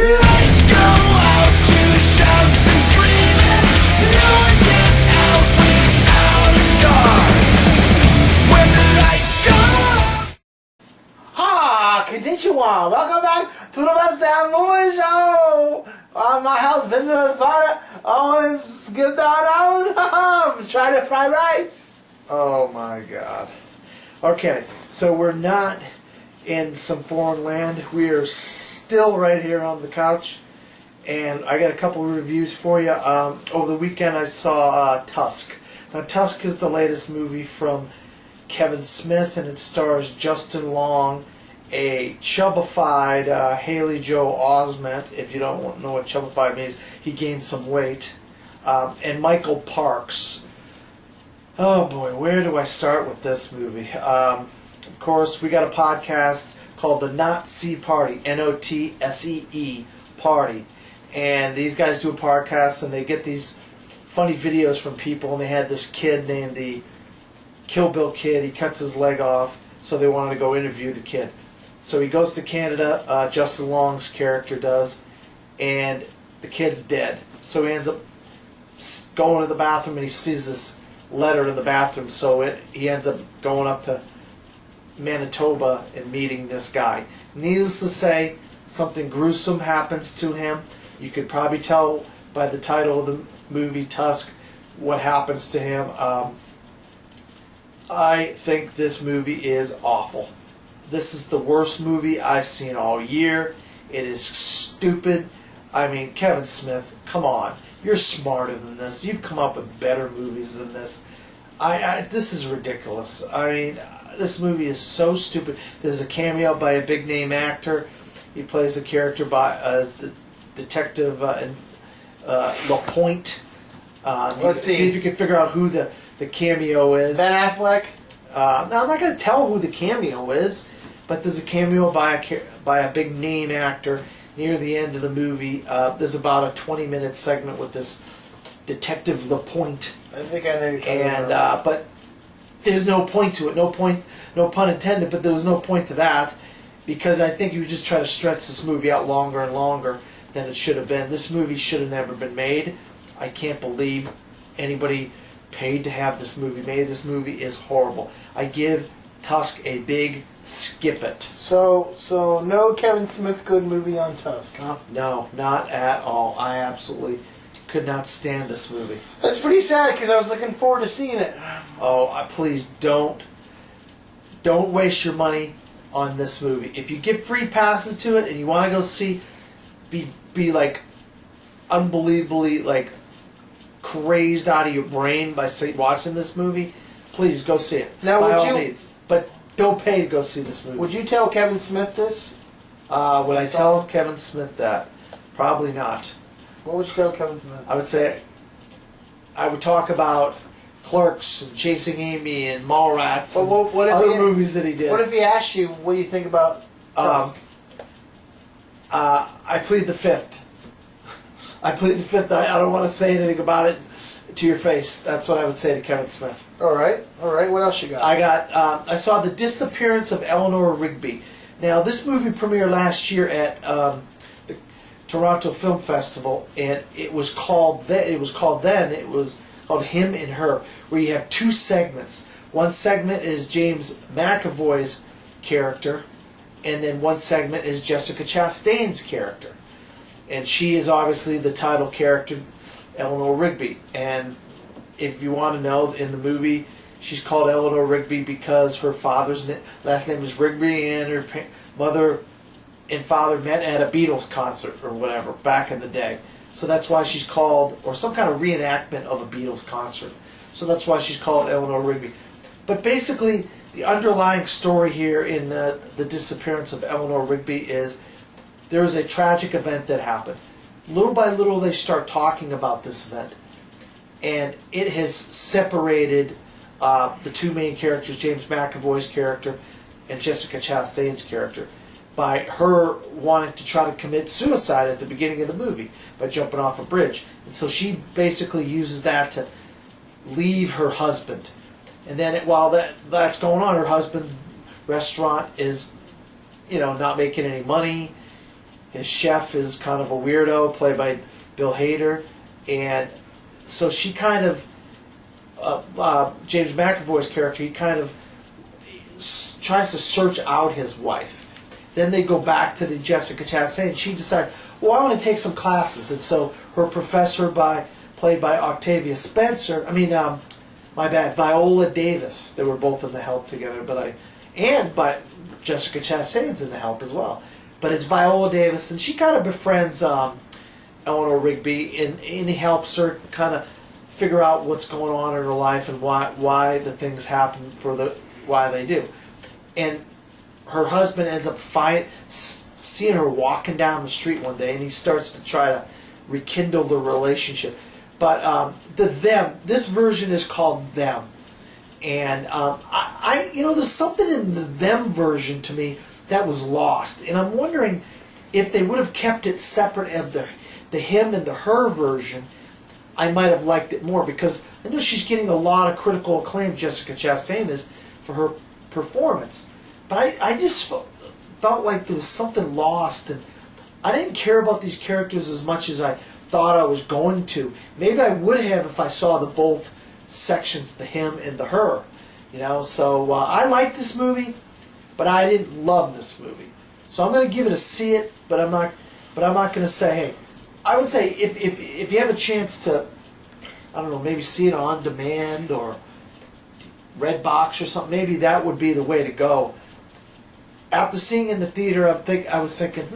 Let's go out to shouts and screaming. No one gets out without a scar. When the lights go out. Ha! Konnichiwa! Welcome back to the Best Damn Movie Show! On my house, visiting father, always give down out. Try to fry rice. Oh my god. Okay, so we're not in some foreign land. We are still right here on the couch. And I got a couple of reviews for you. Over the weekend I saw Tusk. Now Tusk is the latest movie from Kevin Smith, and it stars Justin Long, a chubbified Haley Joel Osment. If you don't know what chubbified means, he gained some weight. And Michael Parks. Oh boy, where do I start with this movie? Of course, we got a podcast called the Notsee Party, Notsee Party. And these guys do a podcast, and they get these funny videos from people, and they had this kid named the Kill Bill Kid. He cuts his leg off, so they wanted to go interview the kid. So he goes to Canada, Justin Long's character does, and the kid's dead. So he ends up going to the bathroom, and he sees this letter in the bathroom, so he ends up going up to Manitoba and meeting this guy. Needless to say, something gruesome happens to him. You could probably tell by the title of the movie, Tusk, what happens to him. I think this movie is awful. This is the worst movie I've seen all year. It is stupid. I mean, Kevin Smith, come on. You're smarter than this. You've come up with better movies than this. This is ridiculous. I mean, this movie is so stupid. There's a cameo by a big name actor. He plays a character as the detective LaPointe. Let's see if you can figure out who the cameo is. Ben Affleck? Now, I'm not going to tell who the cameo is, but there's a cameo by a big name actor near the end of the movie. There's about a 20-minute segment with this detective LaPointe. I think I know you're talking about. But there's no point to it. No pun intended, but there was no point to that, because I think you just try to stretch this movie out longer and longer than it should have been. This movie should have never been made. I can't believe anybody paid to have this movie made. This movie is horrible. I give Tusk a big skip it. So no Kevin Smith good movie on Tusk, huh? No, not at all. I absolutely could not stand this movie. That's pretty sad, because I was looking forward to seeing it. Oh, please don't waste your money on this movie. If you get free passes to it and you want to go see, be like unbelievably like crazed out of your brain by watching this movie, please go see it. Now, by all means. But don't pay to go see this movie. Would you tell Kevin Smith this? Would I tell Kevin Smith that? Probably not. What would you tell Kevin Smith? I would say I would talk about Clerks and Chasing Amy and Mallrats and other movies that he did. What if he asked you, what do you think about Tusk? I plead the fifth. I plead the fifth. I don't want to say anything about it to your face. That's what I would say to Kevin Smith. All right. What else you got? I saw The Disappearance of Eleanor Rigby. Now, this movie premiered last year at the Toronto Film Festival, and it was called Him and Her, where you have two segments. One segment is James McAvoy's character, and then one segment is Jessica Chastain's character. And she is obviously the title character, Eleanor Rigby. And if you want to know, in the movie, she's called Eleanor Rigby because her father's last name is Rigby, and her mother and father met at a Beatles concert or whatever back in the day. So that's why she's called, or some kind of reenactment of a Beatles concert. So that's why she's called Eleanor Rigby. But basically, the underlying story here in the Disappearance of Eleanor Rigby is there is a tragic event that happens. Little by little, they start talking about this event. And it has separated the two main characters, James McAvoy's character and Jessica Chastain's character, by her wanting to try to commit suicide at the beginning of the movie by jumping off a bridge. And so she basically uses that to leave her husband. And then while that's going on, her husband's restaurant is, not making any money. His chef is kind of a weirdo, played by Bill Hader, and so she kind of James McAvoy's character, he kind of tries to search out his wife. Then they go back to the Jessica Chastain, and she decides, well, I want to take some classes, and so her professor, played by Octavia Spencer, Viola Davis. They were both in The Help together, but Jessica Chastain's in The Help as well. But it's Viola Davis, and she kind of befriends Eleanor Rigby, and he helps her kind of figure out what's going on in her life and why the things happen why they do. And her husband ends up seeing her walking down the street one day, and he starts to try to rekindle the relationship. But this version is called Them, and there's something in the Them version to me that was lost, and I'm wondering if they would have kept it separate of the him and the her version, I might have liked it more, because I know she's getting a lot of critical acclaim, Jessica Chastain is, for her performance. But I just felt like there was something lost, and I didn't care about these characters as much as I thought I was going to. Maybe I would have if I saw the both sections, the him and the her. So I liked this movie, but I didn't love this movie. So I'm going to give it a see it, but I'm not going to say, hey. I would say if you have a chance to, I don't know, maybe see it on demand or Redbox or something, maybe that would be the way to go. After seeing it in the theater, I was thinking,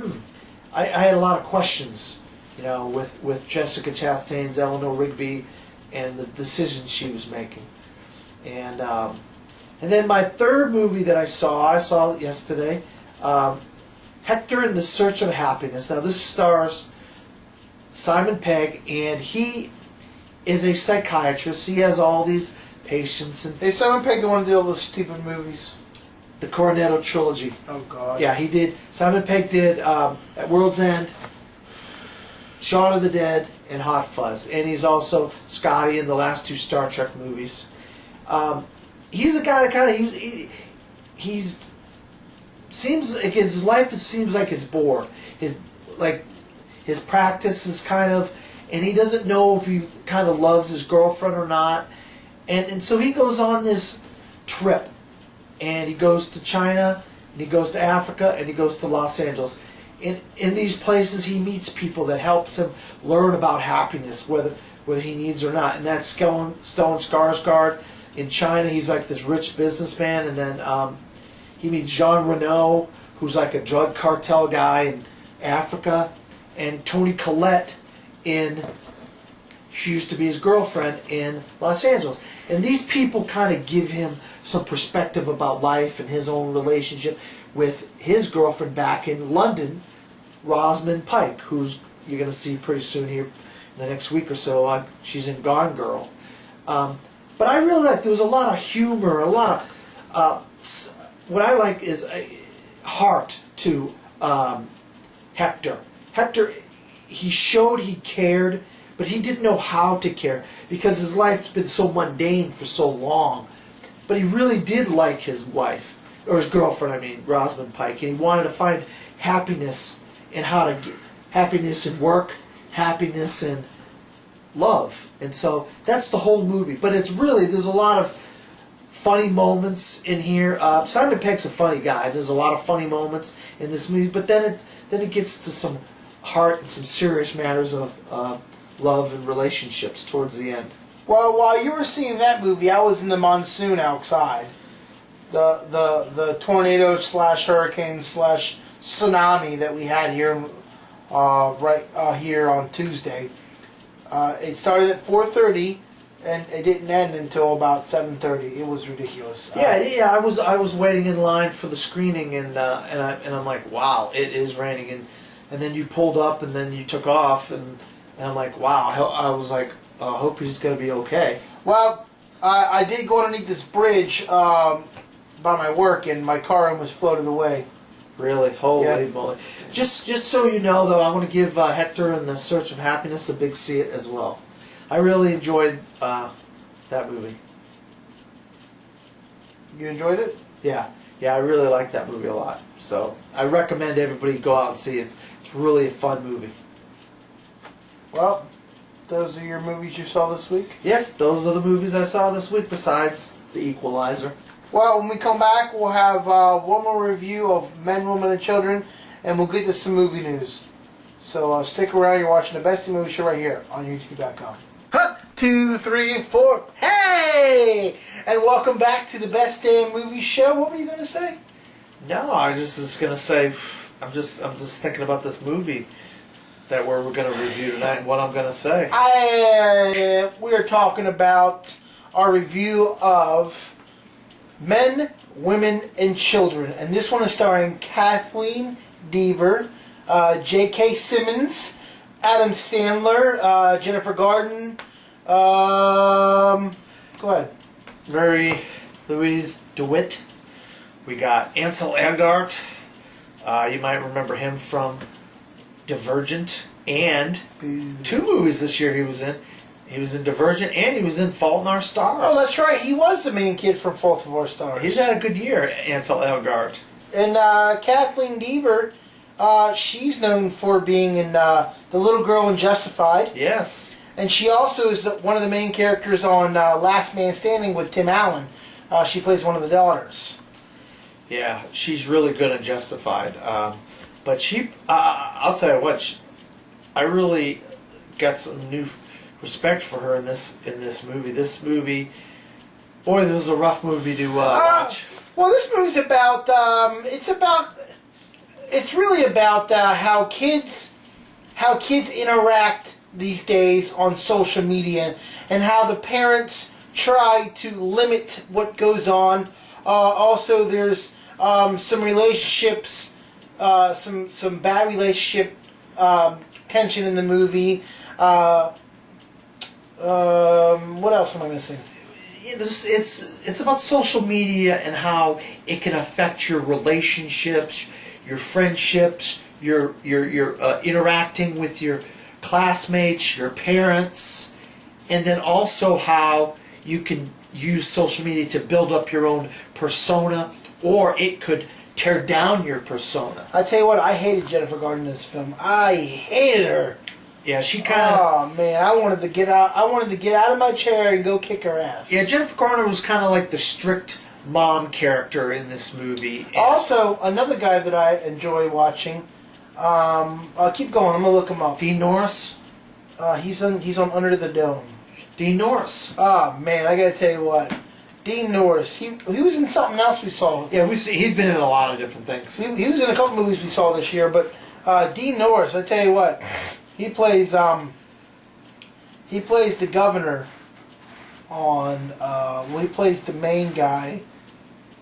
I had a lot of questions, with Jessica Chastain's Eleanor Rigby and the decisions she was making. And then my third movie that I saw it yesterday, Hector in the Search of Happiness. Now this stars Simon Pegg, and he is a psychiatrist. He has all these patients. And Hey, Simon Pegg, the one to do all those stupid movies. the Cornetto trilogy. Oh, God. Yeah, he did. Simon Pegg did At World's End, Shaun of the Dead, and Hot Fuzz. And he's also Scotty in the last two Star Trek movies. He's a guy that kind of he's seems like his life. It seems like it's bored. His practice is kind of, and he doesn't know if he kind of loves his girlfriend or not. And so he goes on this trip, and he goes to China, and he goes to Africa, and he goes to Los Angeles. In these places, he meets people that helps him learn about happiness, whether he needs or not. And that's Stellan Skarsgård. In China, he's like this rich businessman, and then he meets Jean Reno, who's like a drug cartel guy in Africa, and Toni Collette she used to be his girlfriend in Los Angeles. And these people kind of give him some perspective about life and his own relationship with his girlfriend back in London, Rosamund Pike, who's you're going to see pretty soon here in the next week or so. She's in Gone Girl. But I really like, there was a lot of humor, a lot of, what I like is heart to Hector. Hector, he showed he cared, but he didn't know how to care because his life's been so mundane for so long. But he really did like his wife, or his girlfriend, I mean, Rosamund Pike, and he wanted to find happiness in happiness in work, happiness in love. And so that's the whole movie. But it's really, there's a lot of funny moments in here. Simon Pegg's a funny guy. There's a lot of funny moments in this movie, but then it gets to some heart and some serious matters of love and relationships towards the end. Well, while you were seeing that movie, I was in the monsoon outside. The tornado / hurricane / tsunami that we had here here on Tuesday. It started at 4:30 and it didn't end until about 7:30. It was ridiculous. Yeah. I was waiting in line for the screening, and I'm like, wow, it is raining, and then you pulled up, and then you took off, and I'm like, wow. I was like, I hope he's gonna be okay. Well, I did go underneath this bridge by my work, and my car almost floated away. Really, holy Yeah. moly! Just so you know, though, I want to give Hector and the Search of Happiness a big see it as well. I really enjoyed that movie. You enjoyed it? Yeah, Yeah, I really like that movie a lot. So I recommend everybody go out and see it. It's really a fun movie. Well, those are your movies you saw this week? Yes, those are the movies I saw this week besides The Equalizer. Well, when we come back, we'll have one more review of Men, Women, and Children, and we'll get to some movie news. So stick around. You're watching the Bestie Movie Show right here on YouTube.com. 2, 3, 4. Hey! And welcome back to the Best Damn Movie Show. What were you going to say? No, I just was gonna say, I'm just thinking about this movie that we're gonna review tonight and what I'm gonna say. We are talking about our review of Men, Women, and Children. And this one is starring Kathleen Dever, J.K. Simmons, Adam Sandler, Jennifer Garden. Go ahead. Very Louise DeWitt. We got Ansel Elgort. You might remember him from Divergent and two movies this year he was in. He was in Divergent and he was in Fault in Our Stars. Oh, that's right. He was the main kid from Fault in Our Stars. He's had a good year, Ansel Elgort. And Kathleen Dever, she's known for being in The Little Girl in Justified. Yes. And she also is one of the main characters on Last Man Standing with Tim Allen. She plays one of the daughters. Yeah, she's really good and Justified. But she, I'll tell you what, I really got some new respect for her in this movie. This movie, boy, this was a rough movie to watch. Well, this movie's about, it's really about how kids interact these days on social media and how the parents try to limit what goes on. Also, there's some relationships, some bad relationship tension in the movie. What else am I missing? It's about social media and how it can affect your relationships, your friendships, your interacting with your classmates, your parents, and then also how you can use social media to build up your own persona, or it could tear down your persona. I tell you what, I hated Jennifer Garden in this film. I hated her. Yeah, she kind of. Oh man, I wanted to get out. I wanted to get out of my chair and go kick her ass. Yeah, Jennifer Garner was kind of like the strict mom character in this movie. And also, another guy that I enjoy watching. I'll keep going. I'm gonna look him up. Dean Norris. He's on Under the Dome. Dean Norris. Oh man, I gotta tell you what, Dean Norris. He was in something else we saw. Yeah, he's been in a lot of different things. He was in a couple movies we saw this year, but Dean Norris. I tell you what, he plays the governor on. He plays the main guy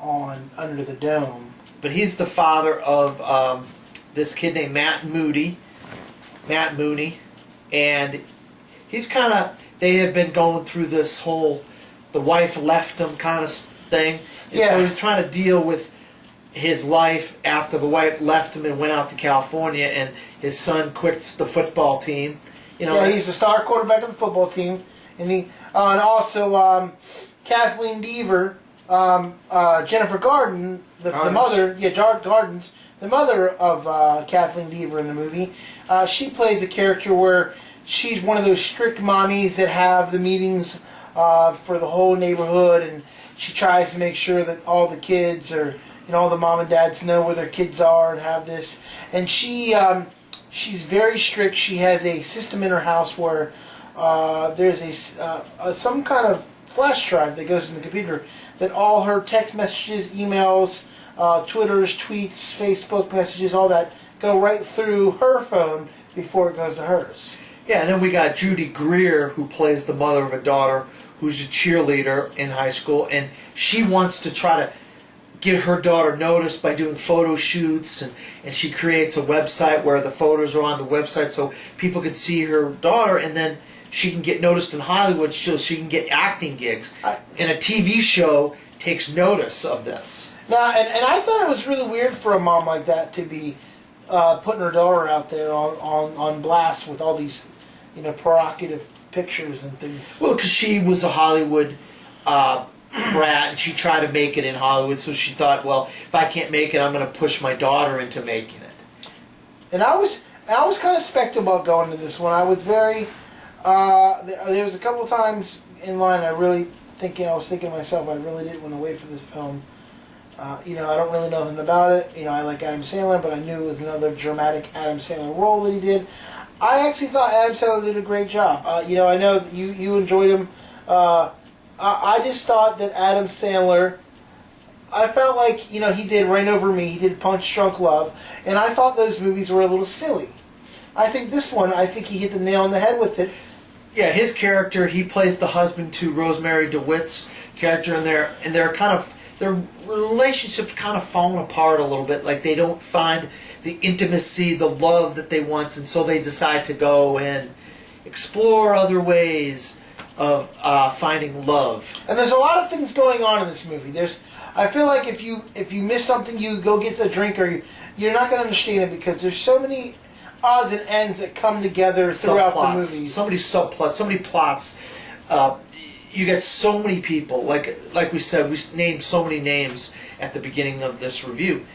on Under the Dome. But he's the father of this kid named Matt Mooney, and he's kind of. They have been going through this whole the wife left him kind of thing. And Yeah. so he's trying to deal with his life after the wife left him and went out to California, and his son quits the football team. You know, Yeah, he's the star quarterback of the football team, and and also Kathleen Dever, Jennifer Garden, the mother. Yeah, Gardens, the mother of Kathleen Dever in the movie. She plays a character where she's one of those strict mommies that have the meetings for the whole neighborhood, and she tries to make sure that all the kids are, all the mom and dads know where their kids are and have this. And she's very strict. She has a system in her house where there's some kind of flash drive that goes in the computer that all her text messages, emails, Twitters, tweets, Facebook messages, all that go right through her phone before it goes to hers. Yeah, and then we got Judy Greer, who plays the mother of a daughter who's a cheerleader in high school, and she wants to try to get her daughter noticed by doing photo shoots, and she creates a website where the photos are on the website so people can see her daughter, and then she can get noticed in Hollywood so she can get acting gigs. And a TV show takes notice of this. Now, and I thought it was really weird for a mom like that to be putting her daughter out there on blast with all these, provocative pictures and things. Well, because she was a Hollywood brat, and she tried to make it in Hollywood. So she thought, well, if I can't make it, I'm going to push my daughter into making it. And I was kind of skeptical about going to this one. I was very. There was a couple of times in line I was thinking to myself, I really didn't want to wait for this film. I don't really know nothing about it. I like Adam Sandler, but I knew it was another dramatic Adam Sandler role that he did. I actually thought Adam Sandler did a great job. I know that you enjoyed him. I just thought that Adam Sandler, I felt like, he did Rain Over Me, he did Punch Drunk Love, and I thought those movies were a little silly. I think this one, he hit the nail on the head with it. Yeah, his character, he plays the husband to Rosemary DeWitt's character, and their relationship's kind of falling apart a little bit. Like, they don't find the intimacy, the love that they want, and so they decide to go and explore other ways of finding love. And there's a lot of things going on in this movie. I feel like if you miss something, you go get a drink, or you're not going to understand it, because there's so many odds and ends that come together throughout the movie. So many subplots, so many plots. You get so many people. Like we said, we named so many names at the beginning of this review.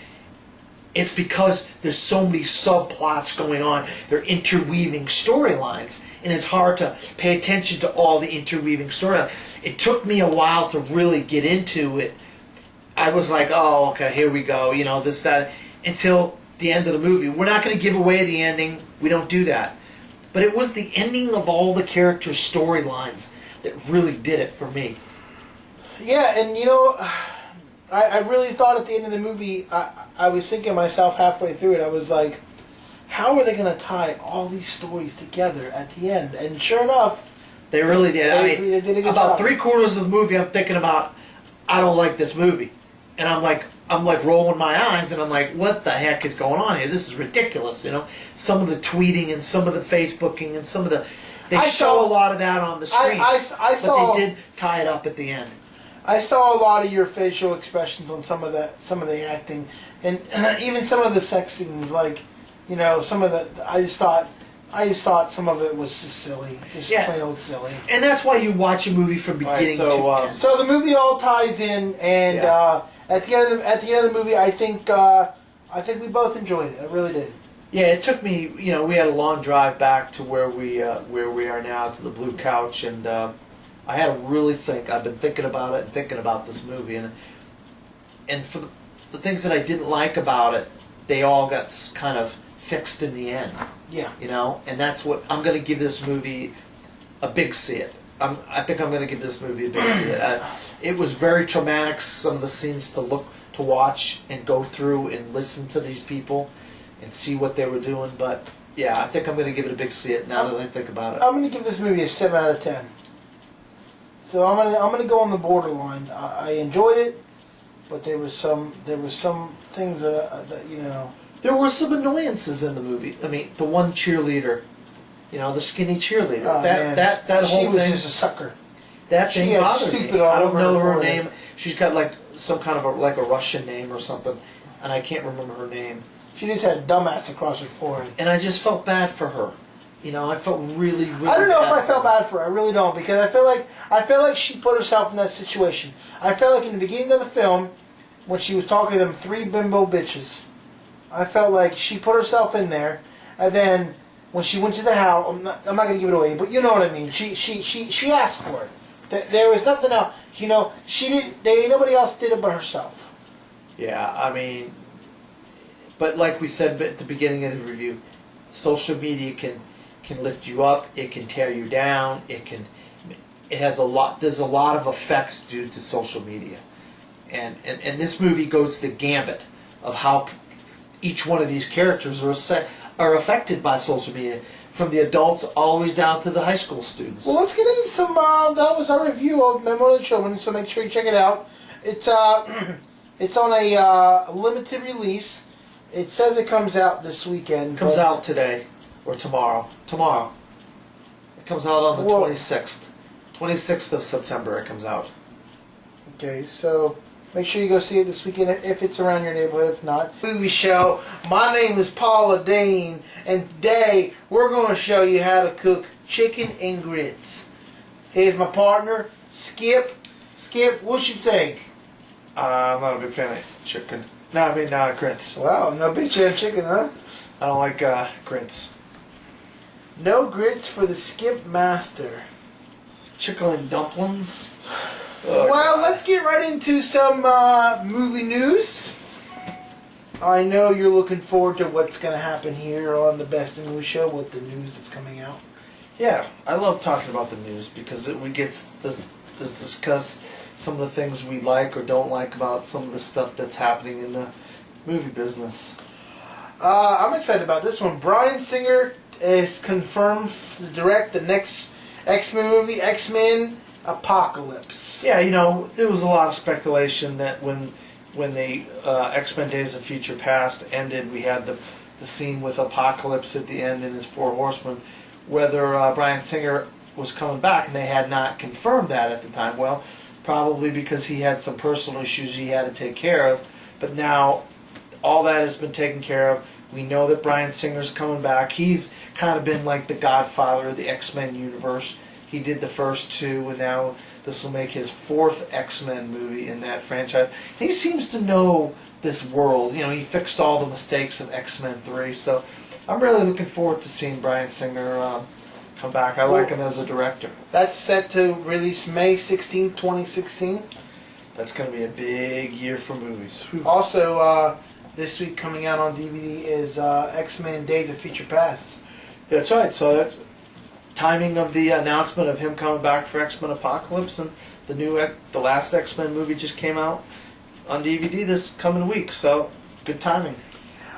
It's because there's so many subplots going on. They're interweaving storylines, and it's hard to pay attention to all the interweaving storylines. It took me a while to really get into it. I was like, oh, okay, here we go, this, that, until the end of the movie. We're not going to give away the ending. We don't do that. But it was the ending of all the characters' storylines that really did it for me. Yeah, and I really thought at the end of the movie, I was thinking to myself halfway through it, I was like, how are they going to tie all these stories together at the end? And sure enough, they really did. They did a good about job. 3/4 of the movie, I'm thinking about, I don't like this movie. And I'm like rolling my eyes, and I'm like, what the heck is going on here? This is ridiculous, Some of the tweeting and some of the Facebooking and some of the... They show a lot of that on the screen. But they did tie it up at the end. I saw a lot of your facial expressions on some of the acting, and even some of the sex scenes. Like, some of the I just thought some of it was just silly, plain old silly. And that's why you watch a movie from beginning to end. So the movie all ties in, and at the end of the movie, I think we both enjoyed it. I really did. Yeah, it took me. We had a long drive back to where we are now, to the Blue Couch, and I had to really think. I've been thinking about it and thinking about this movie, and for the things that I didn't like about it, they all got kind of fixed in the end. Yeah. And that's what I'm going to give this movie a big C. I think I'm going to give this movie a big C. It was very traumatic. Some of the scenes to watch and go through and listen to these people and see what they were doing. But yeah, I think I'm going to give it a big C now that I think about it. I'm going to give this movie a 7 out of 10. So I'm going to go on the borderline. I enjoyed it, but there was some things that. There were some annoyances in the movie. I mean, the one cheerleader, the skinny cheerleader. Oh, that whole she was thing. just a sucker. That She thing had bothered stupid me. all I don't over know her her forehead. name. She's got like some kind of a Russian name or something, and I can't remember her name. She just had dumbass across her forehead. And I just felt bad for her. I felt really, really. I don't know if bad I felt bad for her. I really don't, because I feel like she put herself in that situation. I felt like in the beginning of the film, when she was talking to them 3 bimbo bitches, I felt like she put herself in there, and then when she went to the house, I'm not going to give it away, but you know what I mean. She asked for it. There was nothing else. She didn't. Nobody else did it but herself. Yeah, I mean, but like we said at the beginning of the review, social media can lift you up. It can tear you down. It has a lot. There's a lot of effects due to social media, and this movie goes the gambit of how each one of these characters are affected by social media, from the adults always down to the high school students. Well, let's get into some. That was our review of Memo to the Children, so make sure you check it out. It's on a limited release. It says it comes out this weekend. It comes out today or tomorrow. Tomorrow. It comes out on the 26th. 26th of September it comes out. Okay, so make sure you go see it this weekend if it's around your neighborhood. If not, movie show. My name is Paula Dane, and today we're going to show you how to cook chicken and grits. Here's my partner, Skip. Skip, what you think? I'm not a big fan of chicken. No, I mean grits. Wow, no big fan of chicken, huh? I don't like grits. No grits for the Skip Master. Chicken and dumplings. Oh, Well, God. let's get right into some movie news. I know you're looking forward to what's going to happen here on the Best in Movie Show with the news that's coming out. Yeah, I love talking about the news because we get this discuss some of the things we like or don't like about some of the stuff that's happening in the movie business. I'm excited about this one. Bryan Singer is confirmed to direct the next X-Men movie, X-Men Apocalypse. Yeah, there was a lot of speculation that when the X-Men Days of Future Past ended, we had the scene with Apocalypse at the end and his Four Horsemen, whether Bryan Singer was coming back, and they had not confirmed that at the time. Well, probably because he had some personal issues he had to take care of, but now all that has been taken care of. We know that Bryan Singer's coming back. He's kind of been like the godfather of the X-Men universe. He did the first two, and now this will make his fourth X-Men movie in that franchise. He seems to know this world. He fixed all the mistakes of X-Men 3, so I'm really looking forward to seeing Bryan Singer come back. I like him as a director. That's set to release May 16th, 2016. That's going to be a big year for movies. Whew. Also, this week coming out on DVD is X-Men Days of Future Past. That's right. So that's timing of the announcement of him coming back for X-Men Apocalypse, and the last X-Men movie just came out on DVD this coming week. So good timing.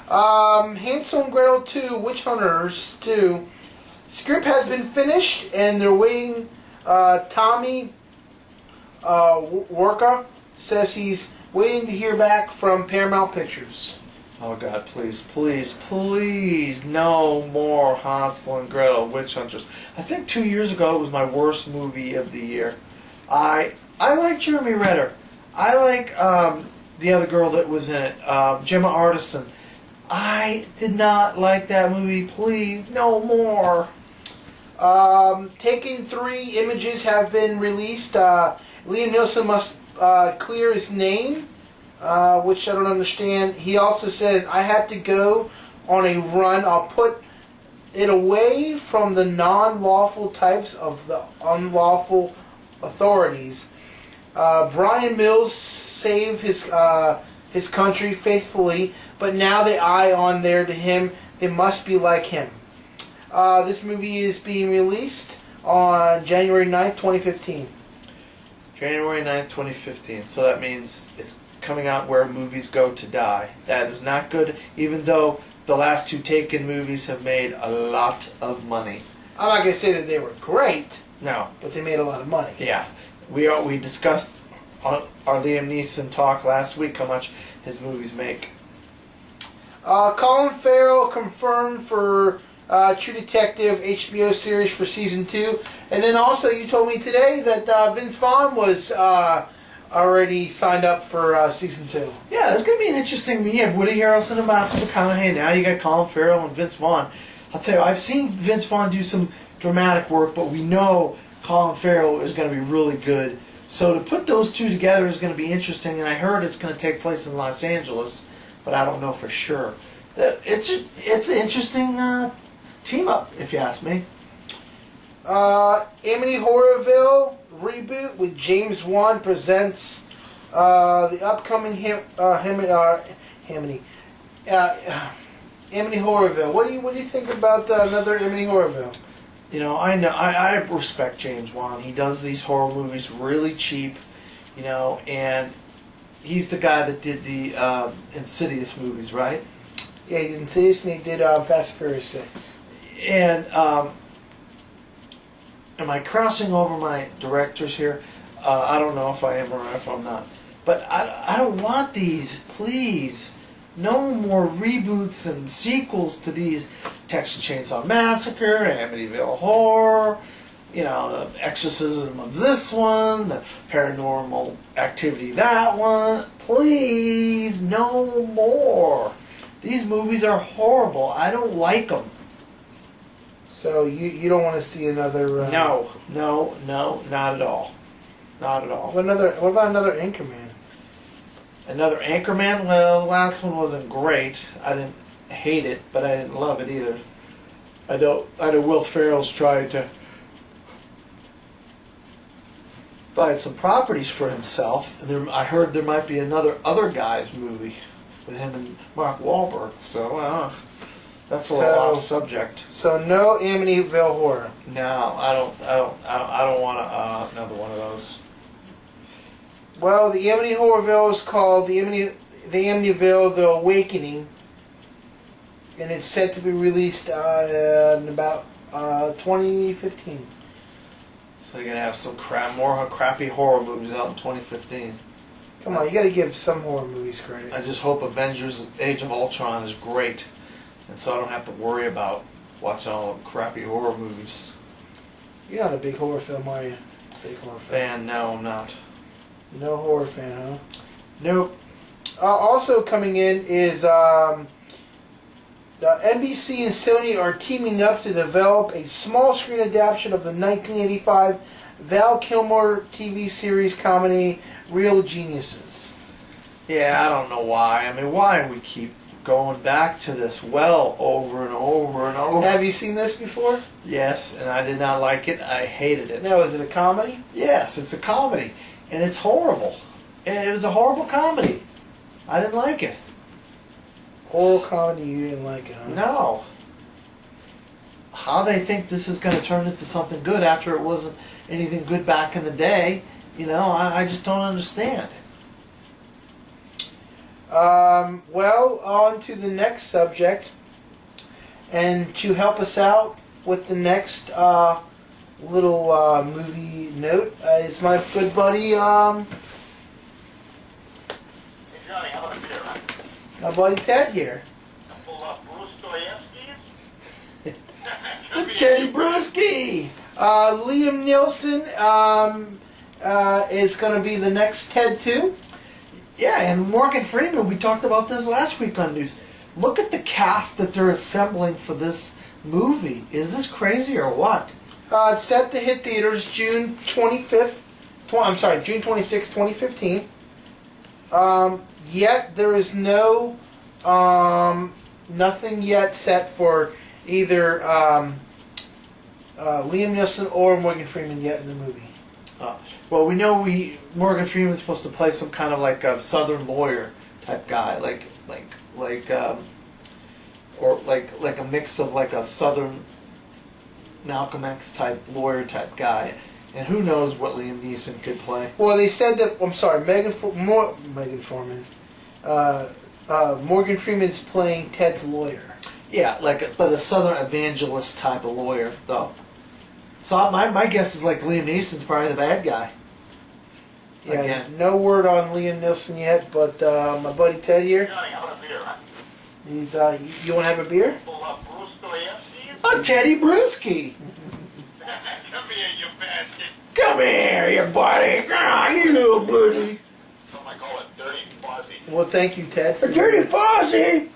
Hansel and Gretel 2, Witch Hunters 2. Script has been finished, and they're waiting. Tommy Worka says he's waiting to hear back from Paramount Pictures. Oh God, please, please, please, no more Hansel and Gretel, Witch Hunters. I think 2 years ago it was my worst movie of the year. I like Jeremy Renner. I like the other girl that was in it, Gemma Arterton. I did not like that movie. Please, no more. Taken 3 images have been released. Liam Neeson must clear his name, which I don't understand. He also says, I have to go on a run. I'll put it away from the non-lawful types of the unlawful authorities. Brian Mills saved his country faithfully, but now they eye on there to him. They must be like him. This movie is being released on January 9th, 2015. January 9th, 2015. So that means it's coming out where movies go to die. That is not good, even though the last 2 Taken movies have made a lot of money. I'm not going to say that they were great, No. but they made a lot of money. Yeah. We discussed on our Liam Neeson talk last week how much his movies make. Colin Farrell confirmed for True Detective HBO series for season 2. And then also you told me today that Vince Vaughn was already signed up for season 2. Yeah, it's going to be an interesting. You have Woody Harrelson and Matthew McConaughey. Now you got Colin Farrell and Vince Vaughn. I'll tell you, I've seen Vince Vaughn do some dramatic work, but we know Colin Farrell is going to be really good. So to put those two together is going to be interesting, and I heard it's going to take place in Los Angeles, but I don't know for sure. It's an interesting team up, if you ask me. Amity Horrorville reboot with James Wan presents the upcoming Amity Horrorville. What do you think about another Amity Horrorville? I respect James Wan. He does these horror movies really cheap, and he's the guy that did the Insidious movies, right? Yeah, he did Insidious and he did Fast and Furious 6. And am I crossing over my directors here? I don't know if I am or if I'm not. But I don't want these, please. No more reboots and sequels to these Texas Chainsaw Massacre, Amityville Horror, the exorcism of this one, the Paranormal Activity that one. Please, no more. These movies are horrible. I don't like them. So you don't want to see another... No, not at all. Not at all. What about another Anchorman? Another Anchorman? Well, the last one wasn't great. I didn't hate it, but I didn't love it either. I know Will Ferrell's trying to buy some properties for himself. And I heard there might be another Other Guys movie with him and Mark Wahlberg. So that's a little off subject. So no Amityville Horror. No, I don't want another one of those. Well, the Amity Horrorville is called the Amityville The Awakening, and it's set to be released in about 2015. So you're gonna have some more crappy horror movies out in 2015. Come on, you got to give some horror movies credit. I just hope Avengers: Age of Ultron is great, and so I don't have to worry about watching all the crappy horror movies. You're not a big horror film, are you? Big horror fan. No, I'm not. No horror fan, huh? Nope. Also coming in is the NBC and Sony are teaming up to develop a small screen adaptation of the 1985 Val Kilmer TV series comedy Real Geniuses. Yeah, I don't know why. I mean, why we keep going back to this well over and over and over. Have you seen this before? Yes, and I did not like it. I hated it. No, is it a comedy? Yes, it's a comedy, and it's horrible. It was a horrible comedy. I didn't like it. Horror comedy, you didn't like it, huh? No. How they think this is going to turn into something good after it wasn't anything good back in the day, I just don't understand. Well, on to the next subject. And to help us out with the next little movie note is my good buddy, Hey Johnny, how about a beer? my buddy Ted here. Full Bruce Dostoevsky's? Teddy Bruschi! Liam Neeson is going to be the next Ted 2. Yeah, and Morgan Freeman, we talked about this last week on news. Look at the cast that they're assembling for this movie. Is this crazy or what? It's set to hit theaters June 26, 2015. Yet there is nothing yet set for either Liam Neeson or Morgan Freeman yet in the movie. Well, we know Morgan Freeman's supposed to play some kind of like a Southern lawyer type guy, like a mix of like a Southern Malcolm X type lawyer type guy, and who knows what Liam Neeson could play. Well, they said that. I'm sorry, Morgan Freeman is playing Ted's lawyer. Yeah, but a Southern evangelist type of lawyer, though. So my guess is like Liam Neeson's probably the bad guy. Yeah, Again. no word on Liam Neeson yet, but my buddy Ted here, Johnny, how about a beer? he's. You want to have a beer? Full Bruce Dostoevsky's? Oh, Teddy Bruschi! Come here, you bastard. Come here, you buddy! Ah, you little buddy! What I call it, dirty fuzzy. Well, thank you, Ted. For Dirty Fozzie!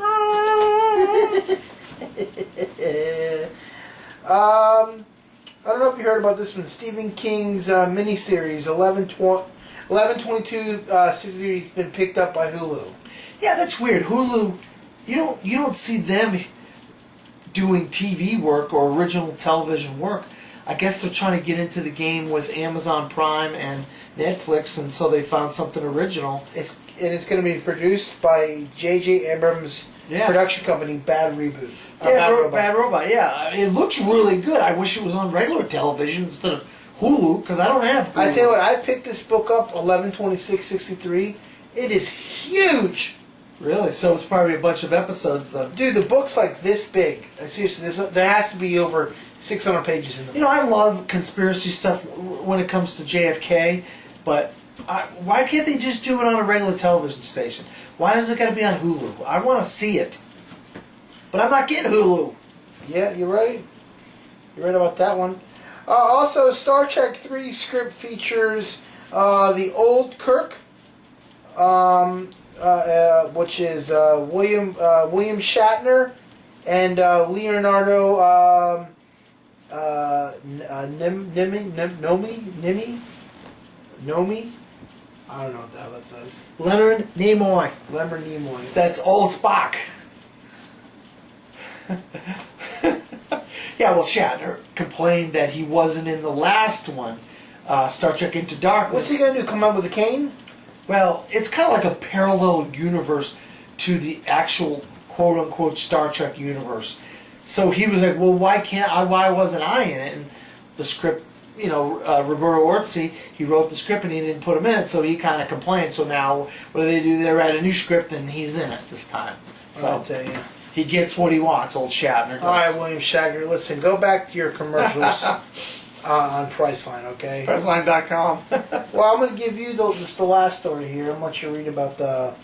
I don't know if you heard about this one. Stephen King's miniseries 11/22 series has been picked up by Hulu. Yeah, that's weird. Hulu, you don't see them doing TV work or original television work. I guess they're trying to get into the game with Amazon Prime and Netflix, and so they found something original. It's going to be produced by J.J. Abrams' Yeah. production company, Bad Reboot. Bad Robot, yeah. I mean, it looks really good. I wish it was on regular television instead of Hulu, because I don't have Hulu. I tell you what, I picked this book up 11/26/63. It is huge. Really? So it's probably a bunch of episodes, then. Dude, the book's like this big. Seriously, there has to be over 600 pages in the book. I love conspiracy stuff when it comes to JFK, but why can't they just do it on a regular television station? Why does it got to be on Hulu? I want to see it. But I'm not getting Hulu. Yeah, you're right. You're right about that one. Also, Star Trek 3 script features the old Kirk, which is William Shatner and Leonardo Nimoy. Nomi? I don't know what the hell that says. Leonard Nimoy. Leonard Nimoy. That's old Spock. Yeah, well, Shatner complained that he wasn't in the last one, Star Trek Into Darkness. What's he gonna do? Come up with a cane? Well, it's kind of like a parallel universe to the actual quote-unquote Star Trek universe. So he was like, well, why wasn't I in it? And the script, Roberto Orci, he wrote the script and he didn't put him in it, so he kind of complained. So now, what do? They write a new script and he's in it this time. So I'll tell you. he gets what he wants, old Shatner does. All right, William Shatner, listen, go back to your commercials on Priceline, okay? Priceline.com. Well, I'm going to give you just the last story here. I'm going to let you read about the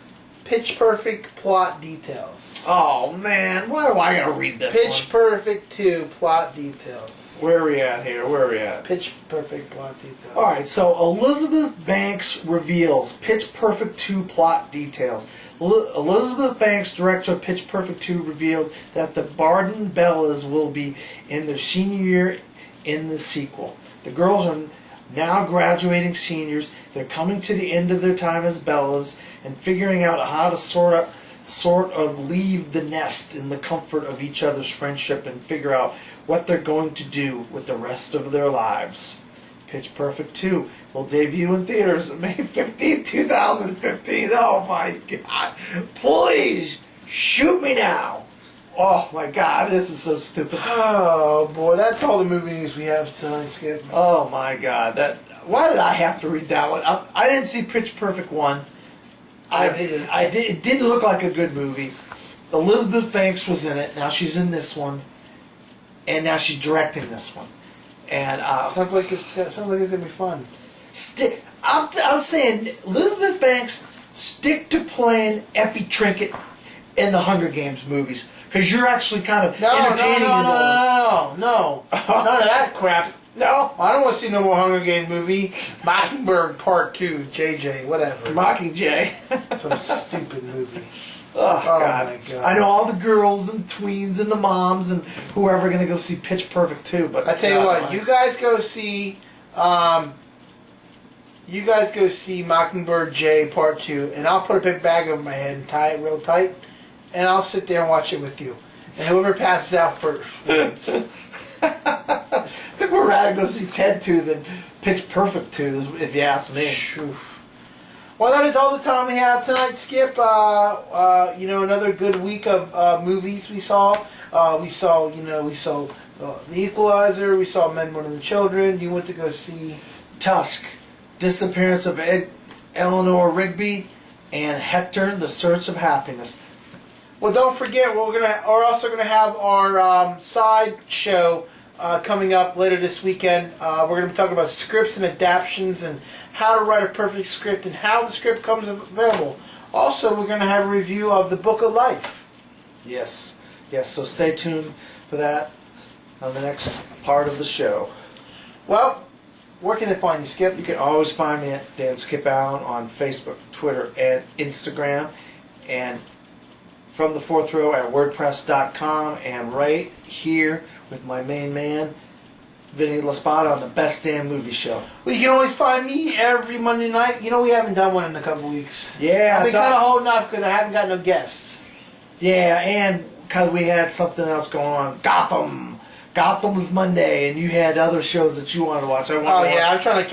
Pitch Perfect plot details. Oh, man. Why do I got to read this Pitch one? Perfect 2 plot details. Where are we at here? Where are we at? Pitch Perfect plot details. All right, so Elizabeth Banks reveals Pitch Perfect 2 plot details. Elizabeth Banks, director of Pitch Perfect 2, revealed that the Barden Bellas will be in their senior year in the sequel. The girls are now graduating seniors. They're coming to the end of their time as Bellas and figuring out how to sort of leave the nest in the comfort of each other's friendship and figure out what they're going to do with the rest of their lives. Pitch Perfect 2 will debut in theaters on May 15, 2015. Oh my God. Please shoot me now. Oh my God, this is so stupid. Oh, boy, that's all the movie news we have tonight, Skip. Oh my God, why did I have to read that one? I didn't see Pitch Perfect 1. It didn't look like a good movie. Elizabeth Banks was in it. Now she's in this one, and now she's directing this one. And Sounds like it's gonna be fun. I'm saying Elizabeth Banks, stick to playing Effie Trinket in the Hunger Games movies because you're actually kind of entertaining in those. No, none of that crap. No, I don't want to see no more Hunger Games movie. Mockingbird Part 2, JJ, whatever. Mockingjay. Some stupid movie. Oh, God. My God. I know all the girls and tweens and the moms and whoever are going to go see Pitch Perfect 2. But I tell you what, you guys go see Mockingbird J Part 2, and I'll put a big bag over my head and tie it real tight, and I'll sit there and watch it with you. And whoever passes out first wins. I think we'd rather go see Ted 2 than Pitch Perfect 2, if you ask me. Well, that is all the time we have tonight, Skip. Another good week of movies we saw. We saw The Equalizer. We saw Men, Women, and Children. You went to go see Tusk, Disappearance of Eleanor Rigby, and Hector, The Search of Happiness. Well, don't forget, we're also gonna have our side show coming up later this weekend. We're gonna be talking about scripts and adaptions and how to write a perfect script and how the script comes available. Also, we're gonna have a review of the Book of Life. Yes. So stay tuned for that on the next part of the show. Well, where can they find you, Skip? You can always find me at Dan Skip Allen on Facebook, Twitter, and Instagram, and from the fourth row at WordPress.com, and right here with my main man, Vinny LaSpada, on the Best Damn Movie Show. Well, you can always find me every Monday night. We haven't done one in a couple weeks. Yeah, I've been kind of holding off because I haven't got no guests. Yeah, and because we had something else going on, Gotham's Monday, and you had other shows that you wanted to watch. I'm trying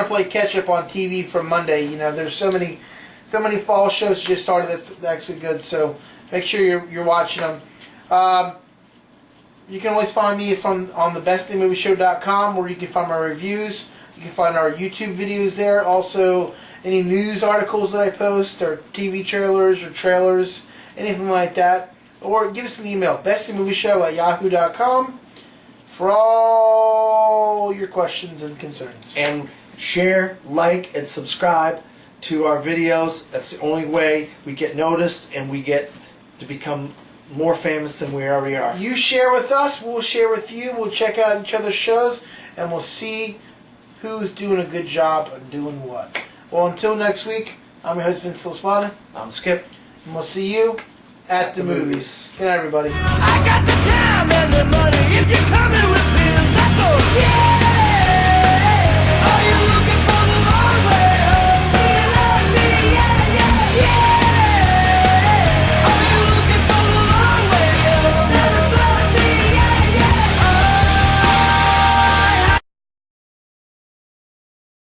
to play catch up on TV from Monday. There's so many fall shows just started that's actually good. So make sure you're watching them. You can always find me on the bestdaymovieshow.com, where you can find my reviews. You can find our YouTube videos there. Also, any news articles that I post, or TV trailers or trailers, anything like that. Or give us an email, bestdaymovieshow@yahoo.com, for all your questions and concerns. And share, like, and subscribe to our videos. That's the only way we get noticed and we get to become more famous than we already are. You share with us, we'll share with you. We'll check out each other's shows, and we'll see who's doing a good job and doing what. Well, until next week, I'm your host, Vince LaSpada, I'm Skip. and we'll see you at the movies. Good night, everybody. I got the time and the money if you come